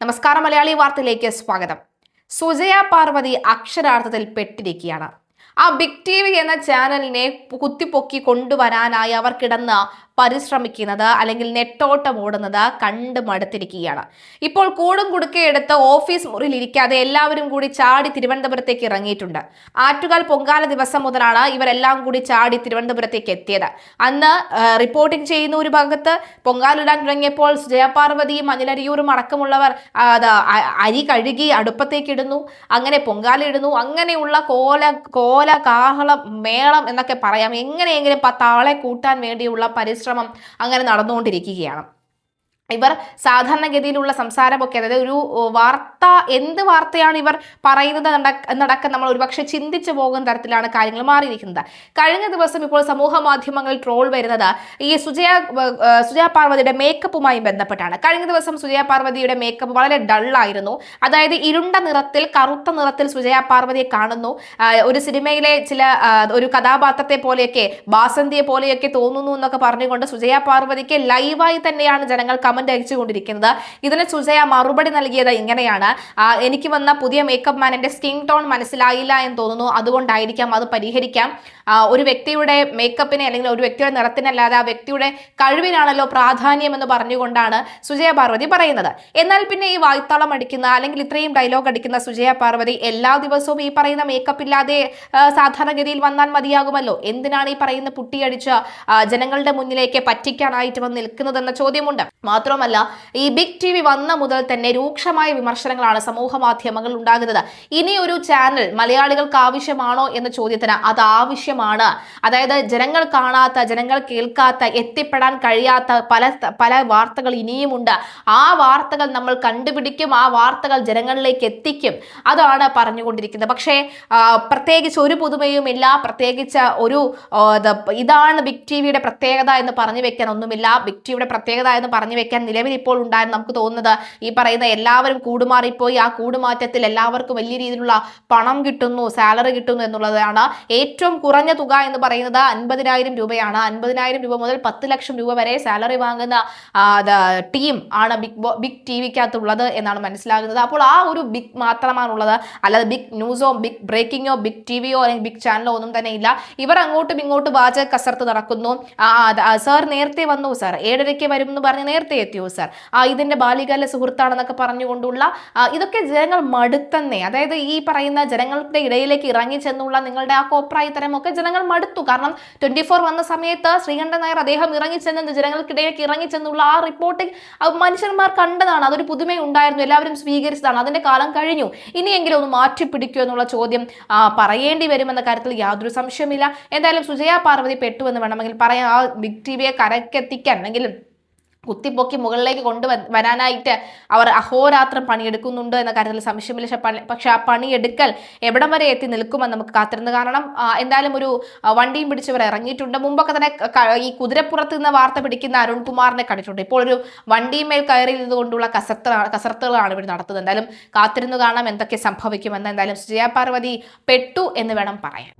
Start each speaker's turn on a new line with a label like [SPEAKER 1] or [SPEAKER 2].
[SPEAKER 1] നമസ്കാരം, മലയാളി വാർത്തയിലേക്ക് സ്വാഗതം. സുജയ പാർവതി അക്ഷരാർത്ഥത്തിൽ പെട്ടിരിക്കുകയാണ്. ആ ബിഗ് ടി വി എന്ന ചാനലിനെ കുത്തിപ്പൊക്കി കൊണ്ടുവരാനായി അവർ കിടന്ന് പരിശ്രമിക്കുന്നത് അല്ലെങ്കിൽ നെട്ടോട്ടം ഓടുന്നത് കണ്ട് മടുത്തിരിക്കുകയാണ്. ഇപ്പോൾ കൂടും കുടുക്കയെടുത്ത് ഓഫീസ് മുറിയിൽ ഇരിക്കാതെ എല്ലാവരും കൂടി ചാടി തിരുവനന്തപുരത്തേക്ക് ഇറങ്ങിയിട്ടുണ്ട്. ആറ്റുകാൽ പൊങ്കാല ദിവസം മുതലാണ് ഇവരെല്ലാം കൂടി ചാടി തിരുവനന്തപുരത്തേക്ക് എത്തിയത്. അന്ന് റിപ്പോർട്ടിംഗ് ചെയ്യുന്ന ഒരു ഭാഗത്ത് പൊങ്കാലിടാൻ തുടങ്ങിയപ്പോൾ ജയപാർവതിയും മഞ്ഞലരിയൂരും അടക്കമുള്ളവർ അരി കഴുകി അടുപ്പത്തേക്ക് ഇടുന്നു, അങ്ങനെ പൊങ്കാല ഇടുന്നു. അങ്ങനെയുള്ള കോല കാഹളം മേളം എന്നൊക്കെ പറയാം. എങ്ങനെയെങ്കിലും 10 ആളെ കൂട്ടാൻ വേണ്ടിയുള്ള പരിശ്രമം അങ്ങനെ നടന്നുകൊണ്ടിരിക്കുകയാണ്. ഇവർ സാധാരണഗതിയിലുള്ള സംസാരമൊക്കെ, അതായത് ഒരു വാർത്ത, എന്ത് വാർത്തയാണ് ഇവർ പറയുന്നത് എന്നടക്കം നമ്മൾ ഒരുപക്ഷെ ചിന്തിച്ചു പോകുന്ന തരത്തിലാണ് കാര്യങ്ങൾ മാറിയിരിക്കുന്നത്. കഴിഞ്ഞ ദിവസം ഇപ്പോൾ സമൂഹ മാധ്യമങ്ങളിൽ ട്രോൾ വരുന്നത് ഈ സുജയ പാർവതിയുടെ മേക്കപ്പുമായി ബന്ധപ്പെട്ടാണ്. കഴിഞ്ഞ ദിവസം സുജയ പാർവതിയുടെ മേക്കപ്പ് വളരെ ഡള്ളായിരുന്നു. അതായത് ഇരുണ്ട നിറത്തിൽ, കറുത്ത നിറത്തിൽ സുജയ പാർവതിയെ കാണുന്നു. ഒരു സിനിമയിലെ ഒരു കഥാപാത്രത്തെ പോലെയൊക്കെ, ബാസന്തിയെ പോലെയൊക്കെ തോന്നുന്നു എന്നൊക്കെ പറഞ്ഞുകൊണ്ട് സുജയ പാർവതിക്ക് ലൈവായി തന്നെയാണ് ജനങ്ങൾ കമന്റ് അയച്ചുകൊണ്ടിരിക്കുന്നത്. ഇതിന് സുജയ മറുപടി നൽകിയത് ഇങ്ങനെയാണ്: എനിക്ക് വന്ന പുതിയ മേക്കപ്പ് മാൻ എന്റെ സ്കിൻ ടോൺ മനസ്സിലായില്ല എന്ന് തോന്നുന്നു, അതുകൊണ്ടായിരിക്കാം, അത് പരിഹരിക്കാം. ഒരു വ്യക്തിയുടെ മേക്കപ്പിനെ അല്ലെങ്കിൽ ഒരു വ്യക്തിയുടെ നിറത്തിനല്ലാതെ ആ വ്യക്തിയുടെ കഴിവിനാണല്ലോ പ്രാധാന്യം എന്ന് പറഞ്ഞുകൊണ്ടാണ് സുജയ പാർവതി പറയുന്നത്. എന്നാൽ പിന്നെ ഈ വായ്ത്താളം അടിക്കുന്ന അല്ലെങ്കിൽ ഇത്രയും ഡയലോഗ് അടിക്കുന്ന സുജയ പാർവതി എല്ലാ ദിവസവും ഈ പറയുന്ന മേക്കപ്പ് ഇല്ലാതെ സാധാരണഗതിയിൽ വന്നാൽ മതിയാകുമല്ലോ, എന്തിനാണ് ഈ പറയുന്ന പുട്ടിയടിച്ച ജനങ്ങളുടെ മുന്നിലേക്ക് പറ്റിക്കാനായിട്ട് വന്ന് നിൽക്കുന്നതെന്ന ചോദ്യമുണ്ട്. മാത്രമല്ല, ഈ ബിഗ് ടി വി വന്ന മുതൽ തന്നെ രൂക്ഷമായ വിമർശനങ്ങളാണ് സമൂഹ മാധ്യമങ്ങളിൽ ഉണ്ടാകുന്നത്. ഇനി ഒരു ചാനൽ മലയാളികൾക്ക് ആവശ്യമാണോ എന്ന ചോദ്യത്തിന് അത് ആവശ്യമാണ്. അതായത് ജനങ്ങൾ കാണാത്ത, ജനങ്ങൾ കേൾക്കാത്ത, എത്തിപ്പെടാൻ കഴിയാത്ത പല വാർത്തകൾ ഇനിയുമുണ്ട്. ആ വാർത്തകൾ നമ്മൾ കണ്ടുപിടിക്കും, ആ വാർത്തകൾ ജനങ്ങളിലേക്ക് എത്തിക്കും. അതാണ് പറഞ്ഞുകൊണ്ടിരിക്കുന്നത്. പക്ഷേ പ്രത്യേകിച്ച് ഒരു പുതുമയുമില്ല. പ്രത്യേകിച്ച് ഇതാണ് ബിഗ് ടി വിയുടെ പ്രത്യേകത എന്ന് പറഞ്ഞു വെക്കാൻ ഒന്നുമില്ല. ബിഗ് ടിവിയുടെ പ്രത്യേകത എന്ന് പറഞ്ഞു വെക്കാൻ നിലവിൽ ഇപ്പോൾ ഉണ്ടായെന്ന് നമുക്ക് തോന്നുന്നത് ഈ പറയുന്ന എല്ലാവരും കൂടുമാറിപ്പോയി. ആ കൂടുമാറ്റത്തിൽ എല്ലാവർക്കും വലിയ രീതിയിലുള്ള പണം കിട്ടുന്നു, സാലറി കിട്ടുന്നു എന്നുള്ളതാണ്. ഏറ്റവും കുറഞ്ഞ തുക എന്ന് പറയുന്നത് 50,000 രൂപയാണ്. 50,000 രൂപ മുതൽ 10 ലക്ഷം രൂപ വരെ സാലറി വാങ്ങുന്ന ടീം ആണ് ബിഗ് ടി വിക്കകത്തുള്ളത് എന്നാണ് മനസ്സിലാകുന്നത്. അപ്പോൾ ആ ഒരു ബിഗ് മാത്രമാണുള്ളത്, അല്ലാതെ ബിഗ് ന്യൂസോ ബിഗ് ബ്രേക്കിങ്ങോ ബിഗ് ടി വിയോ അല്ലെങ്കിൽ ബിഗ് ചാനലോ ഒന്നും തന്നെ ഇല്ല. ഇവർ അങ്ങോട്ടും ഇങ്ങോട്ടും വാചക കസർത്ത് നടക്കുന്നു. സാർ നേരത്തെ വന്നു, സാർ 7:30 വരും എന്ന് പറഞ്ഞ് നേരത്തെ എത്തിയോ സാർ, ഇതിന്റെ ബാല്യകാല സുഹൃത്താണെന്നൊക്കെ പറഞ്ഞുകൊണ്ടുള്ള ഇതൊക്കെ ജനങ്ങൾ മടുത്തന്നേ. അതായത് ഈ പറയുന്ന ജനങ്ങളുടെ ഇടയിലേക്ക് ഇറങ്ങി ചെന്നുള്ള നിങ്ങളുടെ ആ കോപ്രായിത്തരമൊക്കെ ജനങ്ങൾ മടുത്തു. കാരണം 24 വന്ന സമയത്ത് ശ്രീകണ്ഠൻ നായർ അദ്ദേഹം ഇറങ്ങിച്ചെന്ന് ജനങ്ങൾക്കിടയിലേക്ക് ഇറങ്ങിച്ചെന്നുള്ള ആ റിപ്പോർട്ടിംഗ് മനുഷ്യന്മാർ കണ്ടതാണ്. അതൊരു പുതുമയുണ്ടായിരുന്നു, എല്ലാവരും സ്വീകരിച്ചതാണ്. അതിന്റെ കാലം കഴിഞ്ഞു. ഇനിയെങ്കിലും ഒന്ന് മാറ്റിപ്പിടിക്കൂ എന്നുള്ള ചോദ്യം പറയേണ്ടി വരുമെന്ന കാര്യത്തിൽ യാതൊരു സംശയമില്ല. എന്തായാലും സുജയ പാർവതി പെട്ടു എന്ന് വേണമെങ്കിൽ പറയാം. ആ ബിഗ് ടി വിയെ കരക്കെത്തിക്കാൻ അല്ലെങ്കിൽ കുത്തിപ്പൊക്കി മുകളിലേക്ക് കൊണ്ടുവരാനായിട്ട് അവർ അഹോരാത്രം പണിയെടുക്കുന്നുണ്ട് എന്ന കാര്യത്തിൽ സംശയമില്ല. പക്ഷെ ആ പണിയെടുക്കൽ എവിടം വരെ എത്തി നിൽക്കുമെന്ന് നമുക്ക് കാത്തിരുന്ന് കാണണം. എന്തായാലും ഒരു വണ്ടിയും പിടിച്ചവർ ഇറങ്ങിയിട്ടുണ്ട്. മുമ്പൊക്കെ തന്നെ ഈ കുതിരപ്പുറത്ത് നിന്ന് വാർത്ത പിടിക്കുന്ന അരുൺകുമാറിനെ കണ്ടിട്ടുണ്ട്. ഇപ്പോൾ ഒരു വണ്ടിയുമേൽ കയറിയതുകൊണ്ടുള്ള കസർത്തുകളാണ് ഇവർ നടത്തുന്നത്. എന്തായാലും കാത്തിരുന്ന് കാണാം എന്തൊക്കെ സംഭവിക്കുമെന്ന്. എന്തായാലും സുജയ പാർവതി പെട്ടു എന്ന് വേണം പറയാൻ.